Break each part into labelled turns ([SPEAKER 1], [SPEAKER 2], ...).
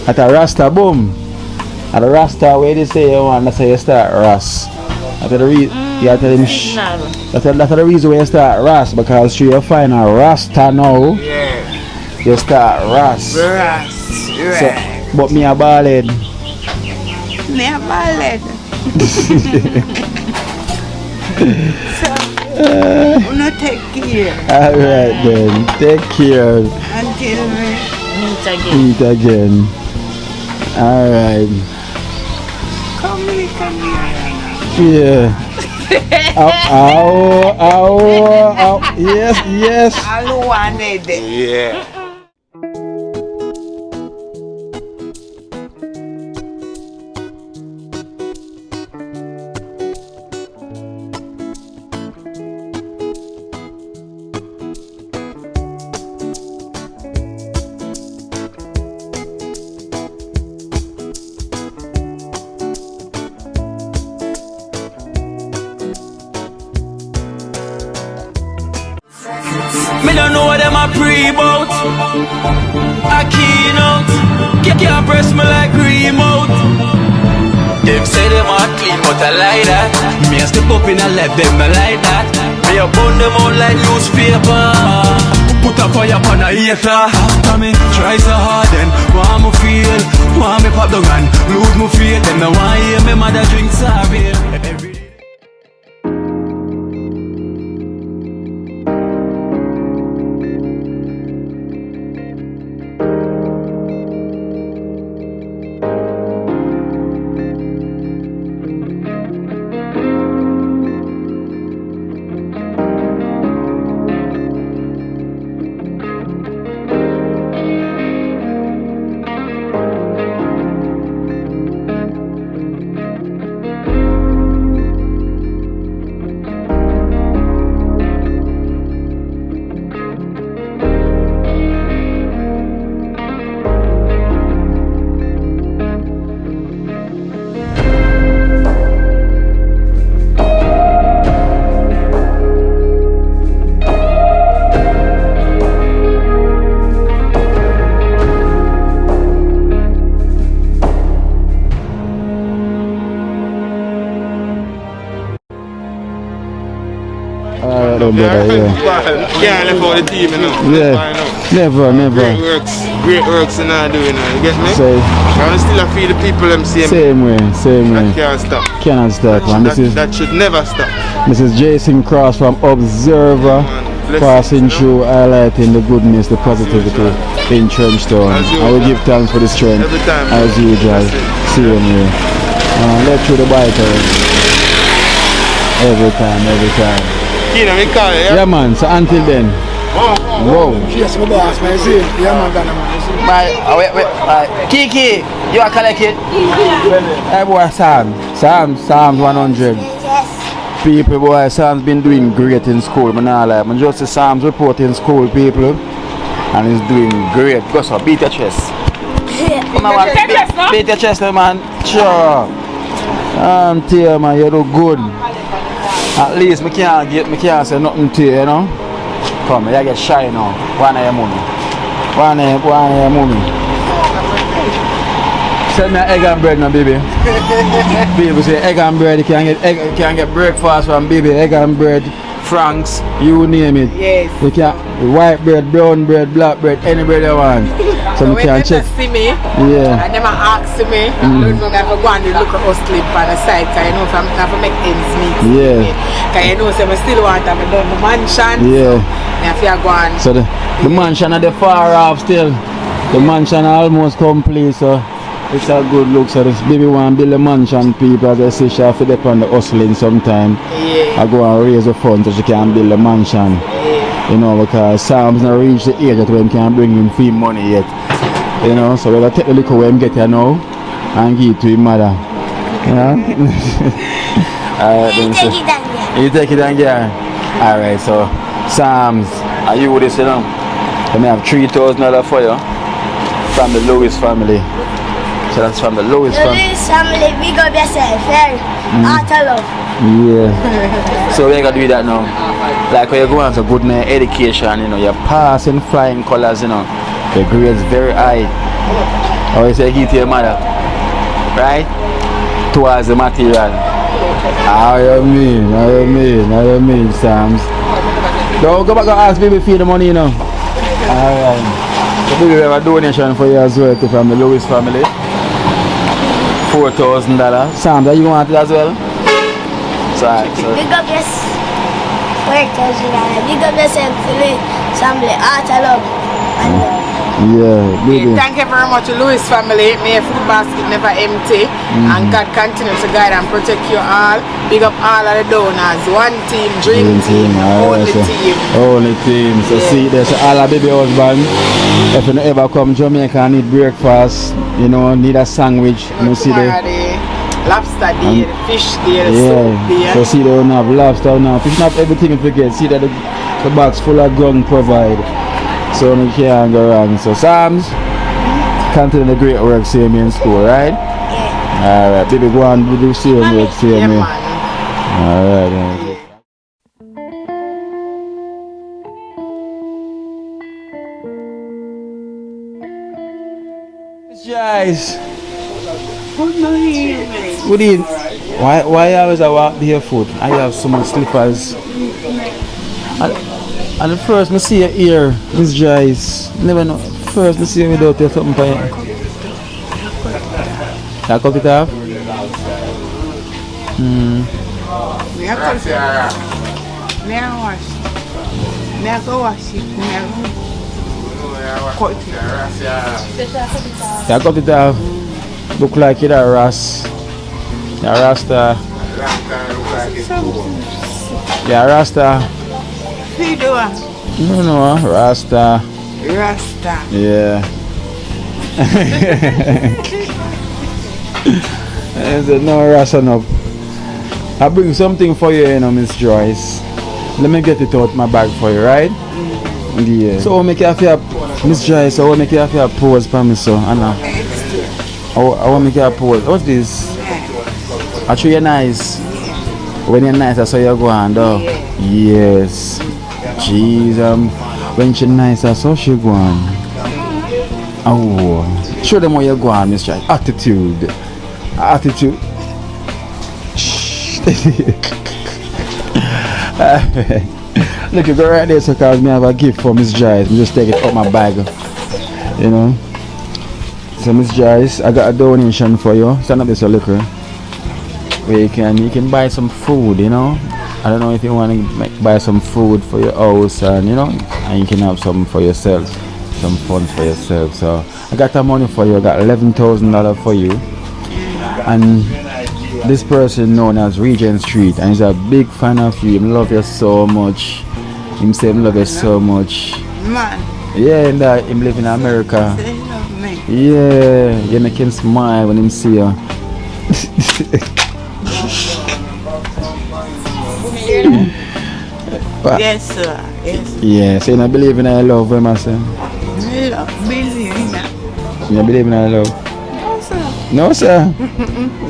[SPEAKER 1] At a Rasta boom. At a Rasta where they say you want, that's how you start Ras. That's the reason you have to tell him shh. That's the reason why you start Ras, because you find a Rasta now.
[SPEAKER 2] Yeah.
[SPEAKER 1] You start Ras.
[SPEAKER 2] Ras.
[SPEAKER 1] So, but me a ballad.
[SPEAKER 2] Me a ballad. So, no take care.
[SPEAKER 1] Alright then, take care.
[SPEAKER 2] Until we
[SPEAKER 1] meet again. Alright.
[SPEAKER 2] come here.
[SPEAKER 1] Yeah. Ow. Yes.
[SPEAKER 2] I wanted it.
[SPEAKER 3] Yeah.
[SPEAKER 4] Me don't know what them a pre-bout. A Kino. Can't press me like remote. Them say them a clean, but I like that. Me a step up in a left, them I like that. Me a burn them out like newspaper. Put a fire upon a hater. After me try so hard, then want me feel, want me pop down and lose me faith. Them no want hear me mother drink sorry.
[SPEAKER 3] Can't left out the team, you know.
[SPEAKER 1] Yeah. Never.
[SPEAKER 3] Great works and I do, you know. You get me?
[SPEAKER 1] So,
[SPEAKER 3] I still feel the people them
[SPEAKER 1] same way.
[SPEAKER 3] That can't stop.
[SPEAKER 1] Cannot stop, man.
[SPEAKER 3] That should never stop.
[SPEAKER 1] This is Jason Cross from Observer, passing through, highlighting the goodness, the positivity in Trenchtown. I will give thanks for the strength
[SPEAKER 3] every time,
[SPEAKER 1] as usual. See you here. Let through the bikers. Every time.
[SPEAKER 3] Kino, me call you,
[SPEAKER 1] Yeah, man. So until then. Whoa.
[SPEAKER 5] Yes, my boss, man. See, yeah, man, Ghana, man.
[SPEAKER 1] Bye. Kiki, you are collected. Hey, boy, Sam's 100.
[SPEAKER 6] Yes.
[SPEAKER 1] People, boy, Sam's been doing great in school. Man, just see Sam's report in school, people, and he's doing great. Go so, beat your chest. Beat your chest, man. Sure. Tell man, you do good. At least me can't say nothing to you, you know. Come, you get shy now. One of your mommy. Send me an egg and bread now, baby. People say egg and bread, you can get breakfast from baby, egg and bread, Franks, you name it.
[SPEAKER 2] Yes.
[SPEAKER 1] You can white bread, brown bread, black bread, any bread you want. So you can check.
[SPEAKER 2] See me,
[SPEAKER 1] yeah.
[SPEAKER 2] and them ask me, I don't know if I go and look at us sleep on the side, so you know if I'm going to make ends meet.
[SPEAKER 1] Yeah.
[SPEAKER 2] Because you know, so I still want to have a mansion.
[SPEAKER 1] Yeah.
[SPEAKER 2] So if you go on.
[SPEAKER 1] So the mansion at the far off still. The mansion almost complete, so it's a good look. So this baby want to build a mansion, people, as I say, she have to depend on the hustling sometime.
[SPEAKER 2] Yeah.
[SPEAKER 1] I go and raise the funds so she can build a mansion.
[SPEAKER 2] Yeah.
[SPEAKER 1] You know, because Sam's not reached the age that when can bring him free money yet. You know, so we're going to take the liquor where him get here now and give it to his mother. You know? Alright, then.
[SPEAKER 6] Take it down here.
[SPEAKER 1] You take it down here? Alright, so Sam's, are you with this, you know? Let me have $3,000 for you from the Lewis family. So that's from the Lewis family.
[SPEAKER 6] Lewis family, big up yourself, heart of love.
[SPEAKER 1] Yeah. So we're gonna do that now. Like when you go on to good education, you know, you're passing flying colors, you know. Your grades very high. Or you say give to your mother. Right? Towards the material. How you mean, Sams? Don't go back and ask baby for the money, you know. Alright. So baby, we have a donation for you as well from the Lewis family. $4,000. Sam, do you want it as well? Sorry.
[SPEAKER 6] Big up your $4,000. Big up yourself for the family. Heart of love and love.
[SPEAKER 1] Yeah, baby.
[SPEAKER 2] Thank you very much, Lewis family. May your food basket never empty. And God continue to guide and protect you all. Big up all of the donors. One team, dream team, only team.
[SPEAKER 1] Only team. So see, there's all our baby husband. If you ever come to Jamaica and need breakfast, you know, need a sandwich, you see the
[SPEAKER 2] lobster deal, fish deal,
[SPEAKER 1] yeah.
[SPEAKER 2] soup deal.
[SPEAKER 1] So see, they don't have lobster now. Fish not everything if you get. See that the box full of gun provide. So you can't go wrong. So Sam's, continue the great work, same in school, right?
[SPEAKER 6] Yeah.
[SPEAKER 1] Alright, baby, go on, we do same work, same way. Alright. Joyce. Good evening. Why you always walk barefoot? I have so much slippers. And the first I see you here, Miss Joyce. Never know. First I see you without your something for you. Can I cut it off?
[SPEAKER 2] We have to may I wash? May I go wash it? May I cut it?
[SPEAKER 1] Can I cut it off? Look like it a Rasta. Yeah, Rasta. Yeah, Rasta. No, Rasta.
[SPEAKER 2] Rasta.
[SPEAKER 1] Yeah. I said, no, Rasta, no. I bring something for you, you know, Miss Joyce. Let me get it out my bag for you, right? Yeah. So I'll make you have your Miss Joyce, I will make you have your pose for me, so Anna. I will make you a pose. What's this? I show you nice. When you're nice, that's how you go on, though. Yes. Jeez, when she's nice, that's how she go on. Oh, show them how you go on, Miss Joyce. Attitude. Attitude. Look, you go right there, so cause me have a gift for Miss Joyce. Me just take it out my bag. You know. So Miss Joyce, I got a donation for you. Stand up this a liquor. Where you can buy some food, you know. I don't know if you want to buy some food for your house and you know, and you can have some for yourself. Some fun for yourself. So I got that money for you, I got $11,000 for you. And this person known as Regent Street, and he's a big fan of you. He love you so much. Him say he love you so much.
[SPEAKER 2] Man.
[SPEAKER 1] Yeah, and him live in America.
[SPEAKER 2] Say he love me.
[SPEAKER 1] Yeah, you make him smile when him see you.
[SPEAKER 2] Yes, sir. Yes.
[SPEAKER 1] Yeah, so you don't believe in our love, what am I saying?
[SPEAKER 2] Believe in that.
[SPEAKER 1] You don't believe in our love?
[SPEAKER 2] No, sir.
[SPEAKER 1] No, sir.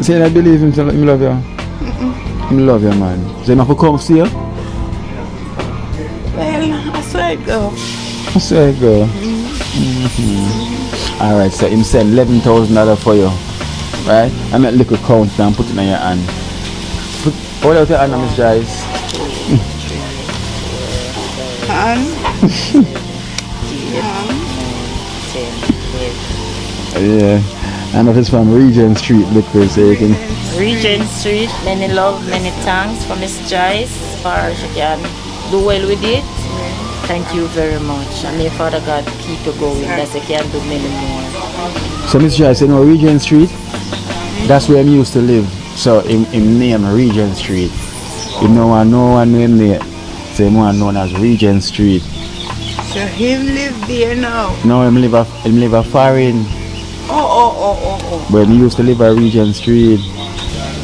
[SPEAKER 1] So you don't believe him, him love you? Him love you, man. So you have to come see you?
[SPEAKER 2] Well, I swear to go.
[SPEAKER 1] I swear to go. Alright, so him send $11,000 for you. Right? I make a little count and put it in your hand. Hold out your hand, Miss Joyce. Yeah. And that is from Regent Street Liquor, so you can.
[SPEAKER 7] Regent Street, many love, many thanks for Miss Joyce for she can do well with it. Thank you very much. And may Father God keep you going that you can do many more.
[SPEAKER 1] So Miss Joyce, you know Regent Street? That's where I used to live. So in name Regent Street. You know no one name there. So him one known as Regent Street.
[SPEAKER 2] So him live there now?
[SPEAKER 1] No, him live a foreign.
[SPEAKER 2] Oh.
[SPEAKER 1] But he used to live at Regent Street.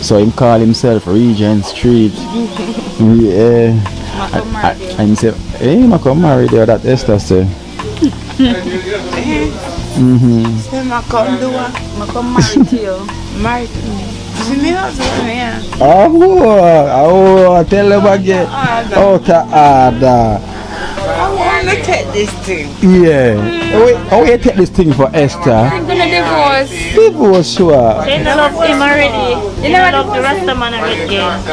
[SPEAKER 1] So him call himself Regent Street. Yeah. And he say, hey, I come marry there, that Esther say.
[SPEAKER 2] So I come do what?
[SPEAKER 7] I come marry to you.
[SPEAKER 2] Marry to me. See me husband, yeah.
[SPEAKER 1] Oh, tell them again. Oh, ta ada.
[SPEAKER 2] I want to take this thing.
[SPEAKER 1] Yeah. How you take this thing for Esther?
[SPEAKER 7] I'm gonna divorce.
[SPEAKER 1] Divorce, sure.
[SPEAKER 7] They don't love him already. They don't love the Rasta man again. They don't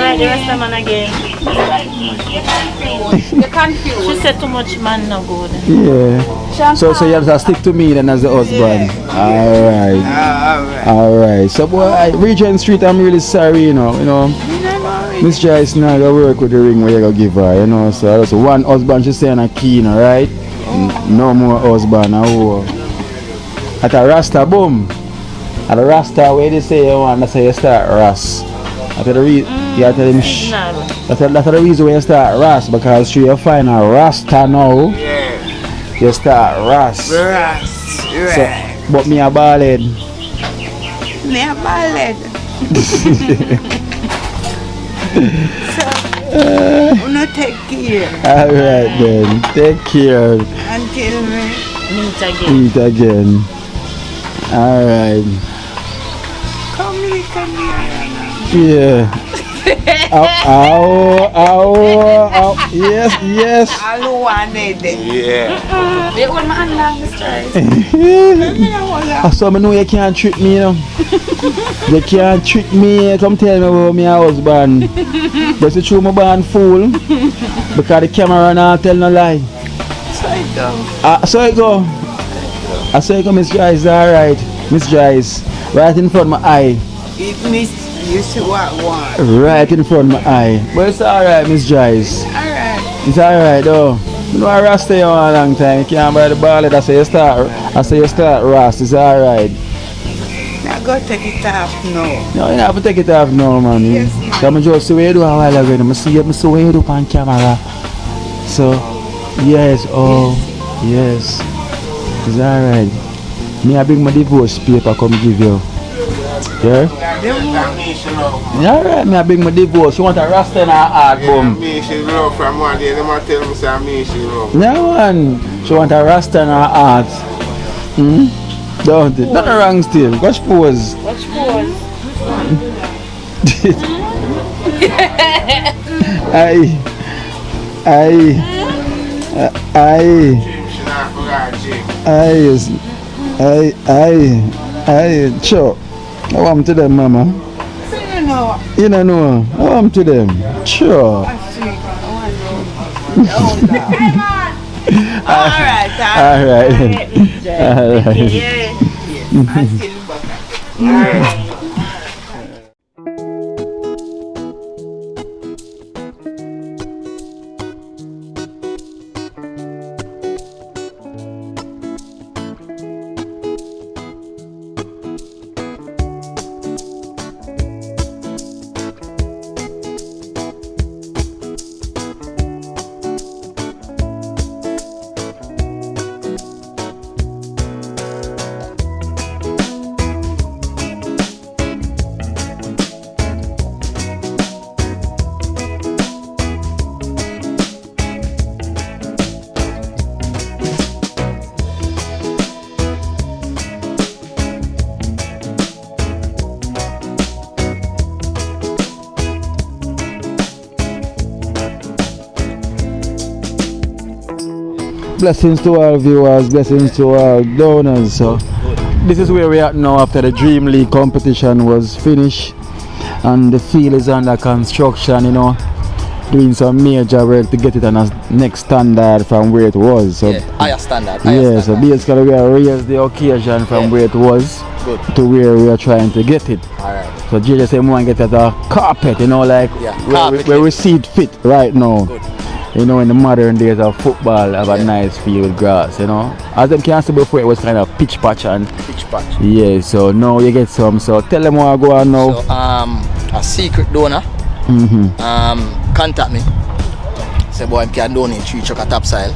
[SPEAKER 7] like the Rasta man again.
[SPEAKER 2] You're confused.
[SPEAKER 7] She said too much man no good.
[SPEAKER 1] Yeah. So you have to stick to me then as the husband. Alright. Alright. So boy, Regent Street, I'm really sorry, you know. Miss Joyce now gonna work with the ring where you gonna give her, you know. So that's one husband she's saying a Kino, right? No more husband. At a Rasta boom. At a Rasta where they say you want, that's how you start Ras. That's the reason you have to tell him shh. That's the reason why you start Ras, because you find a Rasta now. You start Ras.
[SPEAKER 2] Right.
[SPEAKER 1] So, but me a ballad.
[SPEAKER 2] Me a ballad. So, no take care.
[SPEAKER 1] Alright then, take care.
[SPEAKER 2] Until we
[SPEAKER 7] Meet again.
[SPEAKER 1] Alright.
[SPEAKER 2] come here.
[SPEAKER 1] Yeah. Ow. Yes.
[SPEAKER 2] All wanted.
[SPEAKER 3] Yeah.
[SPEAKER 2] They want my long story.
[SPEAKER 1] So I know you can't trick me, you know. You can't trick me. Come tell me about my husband. But you true my band fool. Because the camera not tell no lie.
[SPEAKER 2] So I go.
[SPEAKER 1] So I go. I say go, Miss Joyce, alright. Miss Joyce. Right in front of my eye.
[SPEAKER 2] It means you see what one.
[SPEAKER 1] Right in front of my eye. But it's alright, Miss Joyce.
[SPEAKER 2] Alright.
[SPEAKER 1] It's alright though. You know I Rasta you a long time. You can't buy the ball. I say you start Rasta. It's alright.
[SPEAKER 2] Now go take it off now.
[SPEAKER 1] No, you have to take it off now, man.
[SPEAKER 2] Yes,
[SPEAKER 1] Come just see what you do a while ago. I see what you do on camera. So, yes, yes. It's alright. Me I bring my divorce paper come give you. Yeah? Alright, me I bring my divorce. You want a Rasta in her heart, boom?
[SPEAKER 3] Me, she love from one day. They might tell me say me, she love.
[SPEAKER 1] No one. She want a Rasta in her heart. Don't it? Nothing wrong still. Watch pose. Aye. Sure. I want to them, mama. You don't know. I want to them. Sure.
[SPEAKER 2] Alright.
[SPEAKER 1] Blessings to all viewers, blessings to all donors. So this is where we are now after the Dream League competition was finished and the field is under construction, you know, doing some major work to get it on a next standard from where it was. So
[SPEAKER 8] higher standard.
[SPEAKER 1] So basically we are raise the occasion from where it was to where we are trying to get it.
[SPEAKER 8] Alright.
[SPEAKER 1] So JJ said we want to get it a carpet, you know, like where we see it fit right now.
[SPEAKER 8] Good.
[SPEAKER 1] You know, in the modern days of football, have a nice field with grass, you know. As them can see before, it was kind of pitch patch. Yeah, so now you get some. So tell them what I go on now.
[SPEAKER 8] So, a secret donor, contact me. Say, boy, I can donate 3 truck of topsoil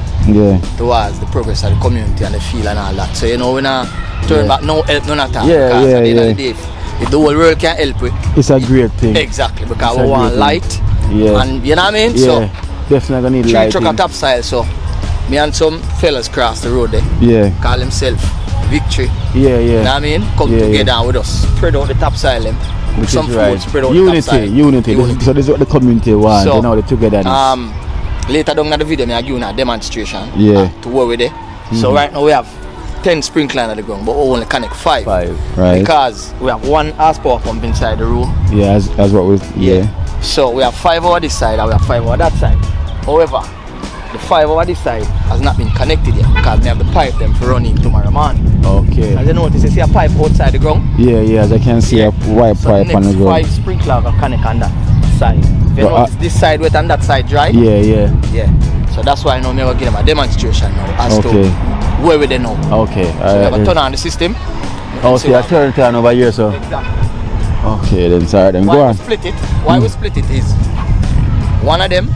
[SPEAKER 8] towards the progress of the community and the field and all that. So, you know, we not turn back, no help, none at all. Because at the end of the day, if the whole world can help with,
[SPEAKER 1] it's a great thing.
[SPEAKER 8] Exactly, because we want light. And you know what I mean?
[SPEAKER 1] So, definitely gonna need
[SPEAKER 8] 3
[SPEAKER 1] lighting.
[SPEAKER 8] truck of topsoil, so me and some fellas cross the road there. Call himself Victory. You know what I mean? Come together with us. Spread out the topsoil them. Some food, spread out the topsoil.
[SPEAKER 1] Unity. So this is what the community wants,
[SPEAKER 8] so,
[SPEAKER 1] you know, the togetherness.
[SPEAKER 8] Later down in the video, I give you a demonstration
[SPEAKER 1] Yeah.
[SPEAKER 8] to where we're there. So right now we have 10 sprinkler on the ground, but we only connect 5.
[SPEAKER 1] Right.
[SPEAKER 8] Because we have 1 horsepower pump inside the room.
[SPEAKER 1] Yeah, as what we
[SPEAKER 8] So we have 5 over this side and we have 5 over that side. However, the 5 over this side has not been connected yet because we have the pipe them for running tomorrow morning.
[SPEAKER 1] Okay.
[SPEAKER 8] As you notice, you see a pipe outside the ground?
[SPEAKER 1] Yeah, as I can see a white pipe on the
[SPEAKER 8] So
[SPEAKER 1] ground.
[SPEAKER 8] next 5 sprinkler will connect on that side. If you
[SPEAKER 1] But,
[SPEAKER 8] notice this side wet and that side dry?
[SPEAKER 1] Yeah.
[SPEAKER 8] So that's why now I'm going to give them a demonstration now as to where we there now.
[SPEAKER 1] Okay.
[SPEAKER 8] So we have a turn on the system.
[SPEAKER 1] Oh, see a turn over here, so.
[SPEAKER 8] Exactly.
[SPEAKER 1] Okay, then sorry, then go on.
[SPEAKER 8] Why we split it is one of them,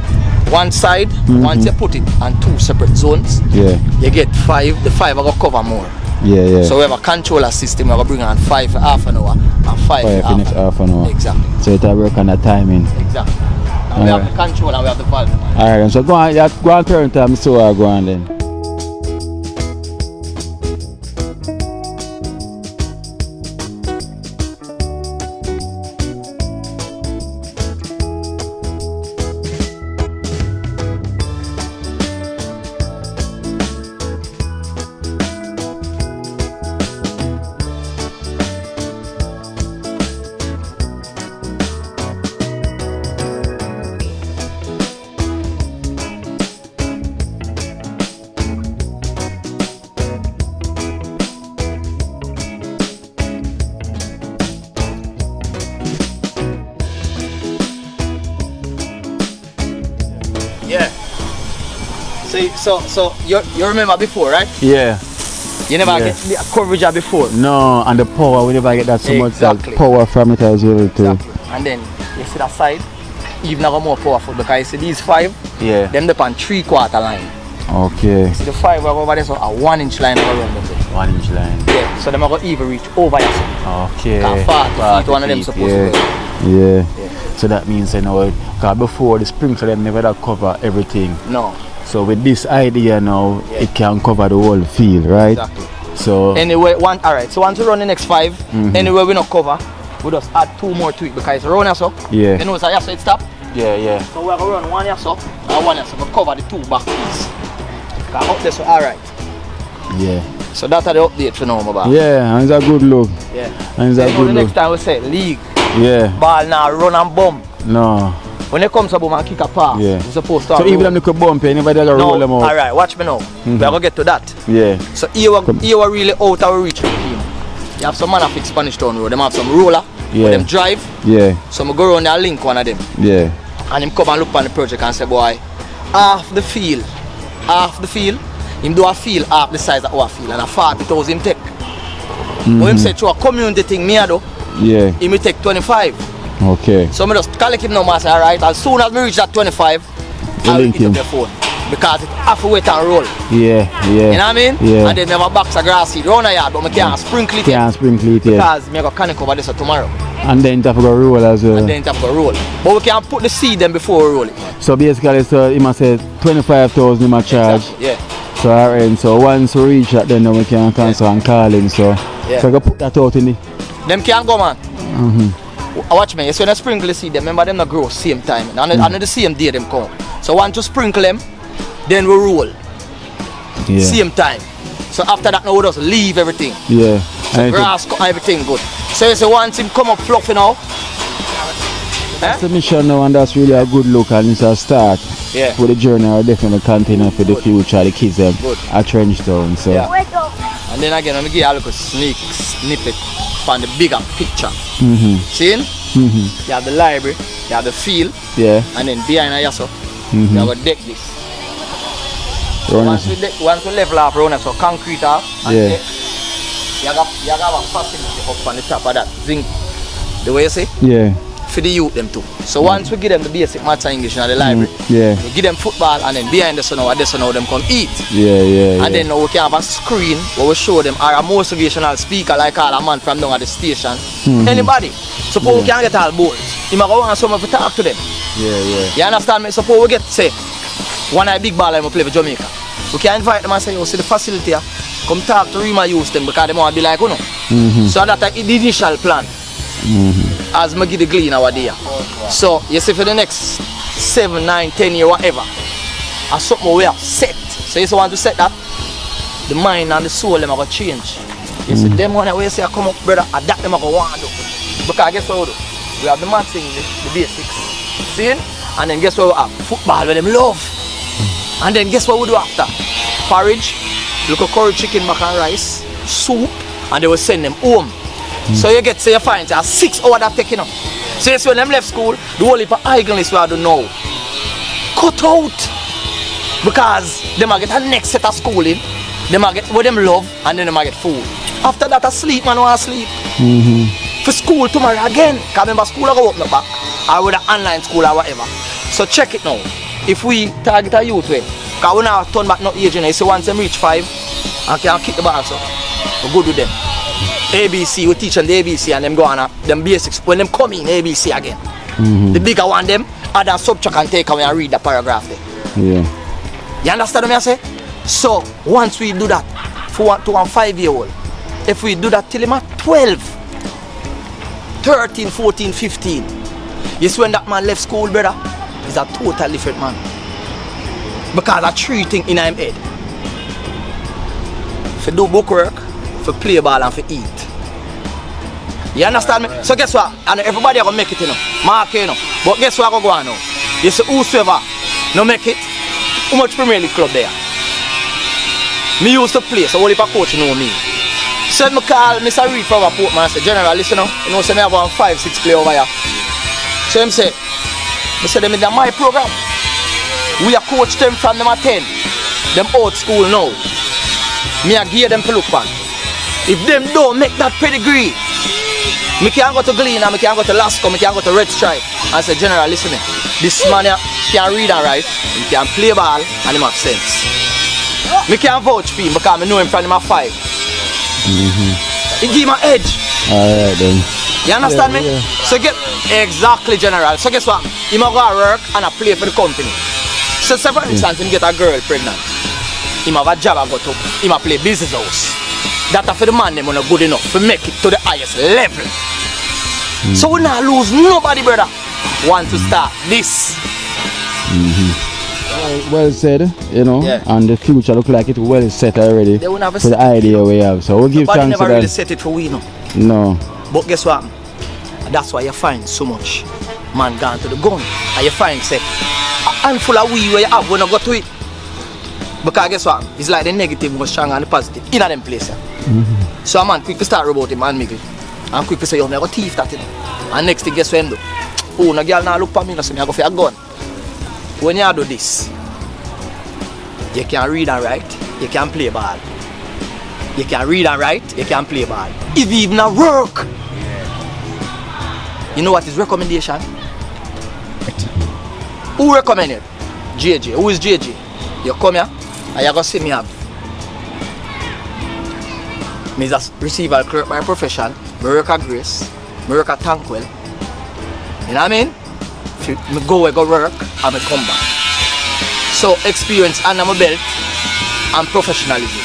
[SPEAKER 8] one side, once you put it on 2 separate zones, you get 5, the 5 are going to cover more.
[SPEAKER 1] Yeah.
[SPEAKER 8] So we have a controller system, we're going to bring on 5 for half an hour and 5 for
[SPEAKER 1] next half an hour.
[SPEAKER 8] Exactly.
[SPEAKER 1] So it will work on the timing.
[SPEAKER 8] Exactly. And we have the controller, we have the valve.
[SPEAKER 1] Alright, so go on turn time, so I go on then.
[SPEAKER 8] Yeah. So you remember before, right?
[SPEAKER 1] Yeah.
[SPEAKER 8] You never get the coverage of before.
[SPEAKER 1] No, and the power, we never get that so much power from it as well too.
[SPEAKER 8] Exactly. And then you see that side, even now more powerful because you see these 5, them up on 3/4 line.
[SPEAKER 1] Okay.
[SPEAKER 8] You see the 5 over there, so a 1-inch line around them.
[SPEAKER 1] 1-inch line.
[SPEAKER 8] Yeah. So them are going to even reach over here.
[SPEAKER 1] Okay.
[SPEAKER 8] 40 feet, one of them supposed to be.
[SPEAKER 1] Yeah. So that means, you know, because before the sprinkler them never that cover everything.
[SPEAKER 8] No.
[SPEAKER 1] So with this idea now, it can cover the whole field, right?
[SPEAKER 8] Exactly.
[SPEAKER 1] So
[SPEAKER 8] anyway, alright. So once we run the next 5, anyway we not cover, we just add 2 more to it because it's run so.
[SPEAKER 1] Yeah.
[SPEAKER 8] You know, so it stop.
[SPEAKER 1] Yeah.
[SPEAKER 8] So we're going to run 1 so and 1 so we cover the 2 back piece. Because up there so alright.
[SPEAKER 1] Yeah.
[SPEAKER 8] So that's the update for now, my bad.
[SPEAKER 1] Yeah, and it's a good look.
[SPEAKER 8] Yeah.
[SPEAKER 1] And it's a good
[SPEAKER 8] the
[SPEAKER 1] look.
[SPEAKER 8] next time we say league.
[SPEAKER 1] Yeah.
[SPEAKER 8] Ball now run and bump.
[SPEAKER 1] No.
[SPEAKER 8] When it comes to boom and kick a pass,
[SPEAKER 1] Yeah.
[SPEAKER 8] we're supposed to
[SPEAKER 1] So even them little bump, anybody will roll them out.
[SPEAKER 8] Alright, watch me now. We're going to get to that.
[SPEAKER 1] Yeah.
[SPEAKER 8] So here we're really out of reach of the team. You have some man fix Spanish Town Road. Them have some roller.
[SPEAKER 1] Yeah.
[SPEAKER 8] Them drive.
[SPEAKER 1] Yeah.
[SPEAKER 8] So I go around there and link one of them.
[SPEAKER 1] Yeah.
[SPEAKER 8] And him come and look on the project and say, boy, half the field, him do a field half the size of our field and a 40,000 him take. But him say through a community thing me I do, him will take 25.
[SPEAKER 1] Okay.
[SPEAKER 8] So I just collect him now and say, alright, as soon as we reach that 25, I'll
[SPEAKER 1] link
[SPEAKER 8] hit up
[SPEAKER 1] him.
[SPEAKER 8] your phone. Because it have to wait and roll.
[SPEAKER 1] Yeah.
[SPEAKER 8] You know what I mean?
[SPEAKER 1] Yeah.
[SPEAKER 8] And then we have a box of grass seed round the yard, but I can't sprinkle it yet.
[SPEAKER 1] Can't sprinkle it yet.
[SPEAKER 8] Because I got connect over this tomorrow.
[SPEAKER 1] And then it have to go roll as well.
[SPEAKER 8] And then it have to roll. But we can put the seed then before we roll it.
[SPEAKER 1] So basically, so he must say 25,000 he must charge.
[SPEAKER 8] Exactly. Yeah.
[SPEAKER 1] So alright, so once we reach that, then we can cancel and call him. So so go put that out in the.
[SPEAKER 8] Them can't go, man. Watch me. So when I sprinkle the seed, them remember them not grow same time. And the same day them come. So once you sprinkle them, then we roll.
[SPEAKER 1] Yeah.
[SPEAKER 8] Same time. So after that, now we just leave everything.
[SPEAKER 1] Yeah.
[SPEAKER 8] So grass, everything good. So you say once him come up fluffy now.
[SPEAKER 1] That's the mission now, and that's really a good look, and it's a start.
[SPEAKER 8] Yeah.
[SPEAKER 1] For the journey, I'll definitely continue for the future, the kids them at Trenchtown. So.
[SPEAKER 8] Yeah. And then again, I'm going to give you a little snippet from the bigger picture. See? You have the library, you have the field, and then behind us, you have a deck this. Once we level up around so concrete off, and then you have a facility up on the top of that zinc. The way you see?
[SPEAKER 1] Yeah.
[SPEAKER 8] For the youth them too. So once we give them the basic maths and English in the library, we give them football, and then behind the sun now them can eat. And then now we can have a screen where we show them our motivational speaker like all a man from down at the station. Anybody. Suppose we can get all boards. You might want someone to talk to them. You understand me? Suppose we get say one of the big ball and we play for Jamaica. We can invite them and say, you see the facility here, come talk to Rima use them because they want to be like, you know. So that's the initial plan. As I give the glean our day. So you see for the next 7, 9, 10 years, whatever, and something we have set. So you want to set that, the mind and the soul them are going to change. You see, them one that we say come up, brother, and that them are going to want to do. Because guess what we do? We have the man singing the basics. See? And then guess what we have? Football with them love. And then guess what we do after? Porridge, local curry chicken, mac and rice, soup, and they will send them home. So you get, so you find, 6 hours that taking up. So you see when them left school, the whole heap of idleness we have to know. Cut out. Because they might get a next set of schooling, they might get what them love, and then they might get food. After that, I sleep, man, want to sleep. For school tomorrow again. Because remember, school will go open back. Or with an online school or whatever. So check it now. If we target a youth way, because we now turn back no age, you know, so once them reach 5, and can kick the ball so, we good with them. ABC, we teach them the ABC and them go on them basics. When them come in, ABC again. The bigger one them, add a subtract and take away and read the paragraph there.
[SPEAKER 1] Yeah.
[SPEAKER 8] You understand what I say? So, once we do that, for 1 to 1 5-year-old, if we do that till him at 12, 13, 14, 15, you see when that man left school, brother, he's a total different man. Because of 3 things in him head. For do book work, for play ball and for eat. You understand me? So guess what? And everybody are going to make it, you know. Mark, you know. But guess what I go on now? You see whosoever no make it, how much Premier League club there? Me used to play, so only if a coach know me. So I call Mr. Reed from Portman and say, General, listen now, you know, say me have 5-6 play over here. So him say, I said, them in my program. We are coach them from them at 10. Them old school now. Me I give them to look on. If them don't make that pedigree, me can go to Glen and me can go to Lasco, me can go to Red Stripe and say, General, listen me, this man here can read and write, he can play ball and he have sense. Me can vouch for him because I know him from him at 5. He give him an edge.
[SPEAKER 1] Alright then.
[SPEAKER 8] You understand me? Yeah. So get exactly, General. So guess what? He might go to work and I play for the company. So say for instance, he get a girl pregnant. He might have a job I go to. He might play business house. That for the man them not good enough to make it to the highest level. So we not lose nobody, brother. Want to start this.
[SPEAKER 1] Well said, you know, and the future look like it well set already
[SPEAKER 8] they have
[SPEAKER 1] for the idea we have. So we'll give thanks to that.
[SPEAKER 8] Nobody never really set it for we, no.
[SPEAKER 1] No.
[SPEAKER 8] But guess what? That's why you find so much man gone to the gun. And you find say a handful of we where you have when you go to it. Because guess what? It's like the negative was stronger than the positive in them places. So a man quick to start about him and make it. And quick to say, yo, me go thief that. And next thing guess what him do? Oh, no girl now look for me and say me I go for a gun. When you do this, you can read and write, you can play ball. You can read and write, you can play ball. If you even work. You know what is recommendation? Who recommended? JJ. Who is JJ? You come here and you're going to see me have. Me is a receiver clerk by profession. I work at Grace. I work at Tankwell. You know what I mean? I go work and I come back. So experience under my belt and professionalism.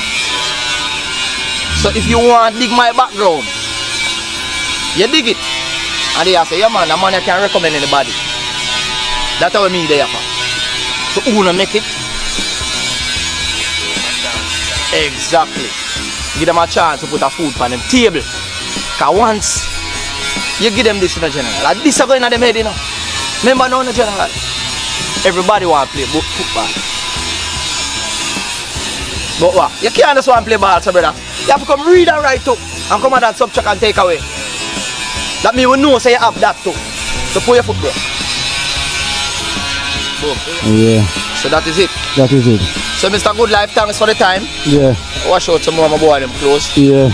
[SPEAKER 8] So if you want to dig my background, you dig it. And they say, yeah man, a man I can't recommend anybody. That's how I mean they offer. So who wanna make it? Exactly. Give them a chance to put a food on them table. Cause once you give them this in a general, like this is going in them head, you know. Remember now in the general, everybody want to play football. But what? You can't just want to play ball, so brother. You have to come read and write too. And come at that subtract and take away. That means we know say you have that too. To play your football. Boom.
[SPEAKER 1] Yeah.
[SPEAKER 8] So that is it.
[SPEAKER 1] That is it.
[SPEAKER 8] So Mr. Good Life, thanks for the time.
[SPEAKER 1] Yeah.
[SPEAKER 8] Wash out some more of my boy them close.
[SPEAKER 1] Yeah.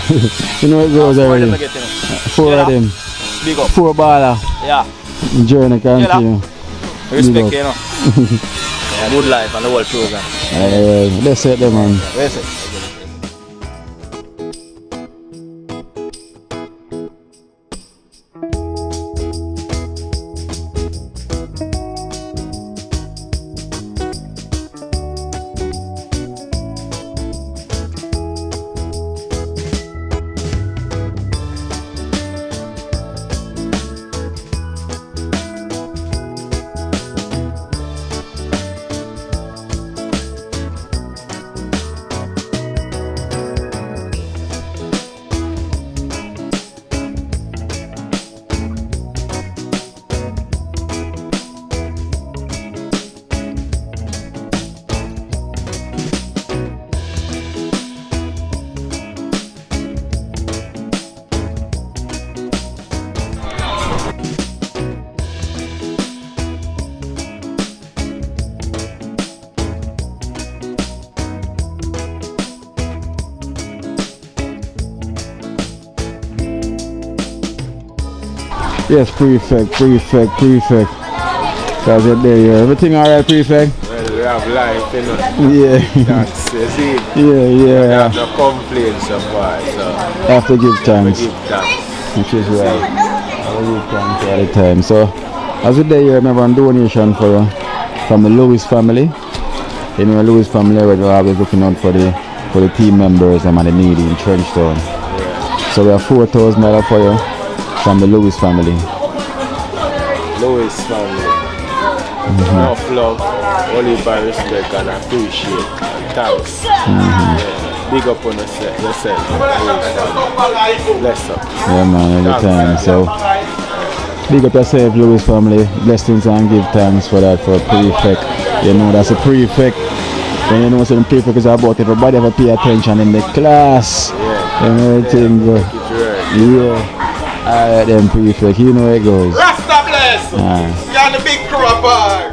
[SPEAKER 1] You know it goes already. 4 of them.
[SPEAKER 8] Big up.
[SPEAKER 1] 4 baller.
[SPEAKER 8] Yeah.
[SPEAKER 1] Journey continue.
[SPEAKER 8] Respect, you know. Yeah, Good Life and the whole program.
[SPEAKER 1] That's it, man.
[SPEAKER 8] That's it.
[SPEAKER 1] Yes, prefect. Cause you're there, yeah. Everything alright, prefect?
[SPEAKER 3] Well, we have life, you know.
[SPEAKER 1] Yeah.
[SPEAKER 3] That's you see.
[SPEAKER 1] Yeah.
[SPEAKER 3] We have no complaints so far, so
[SPEAKER 1] I have to give thanks.
[SPEAKER 3] we give thanks.
[SPEAKER 1] Which is right. I give thanks all the time. So, as we're there, you remember a donation from the Lewis family. You know, Lewis family, we're always looking out for the team members and the needy in Trenchtown.
[SPEAKER 3] Yeah.
[SPEAKER 1] So we have $4,000 for you from the Lewis family.
[SPEAKER 3] Lewis family. Enough love, only by respect and appreciate and thanks. Yeah. Big up on yourself. Bless up.
[SPEAKER 1] Yeah man, every time. So big up yourself, Lewis family. Blessings and give thanks for that, for prefect. You know that's a prefect. When you know some prefect is about everybody have to pay attention in the class.
[SPEAKER 3] Yeah.
[SPEAKER 1] And everything go. Yeah. Alright then prefect, you know how it goes.
[SPEAKER 3] Rasta bless! You're the big cropper!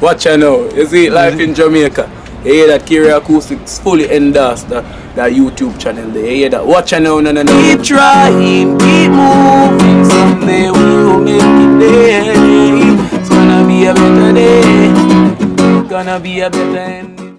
[SPEAKER 9] Watch out now, you see life in Jamaica. You hear that Kiri Acoustics fully endorsed that YouTube channel there. You hear that? Watch out now, no.
[SPEAKER 4] Keep trying, keep moving. Someday we will make it there. It's gonna be a better day. Gonna be a better end.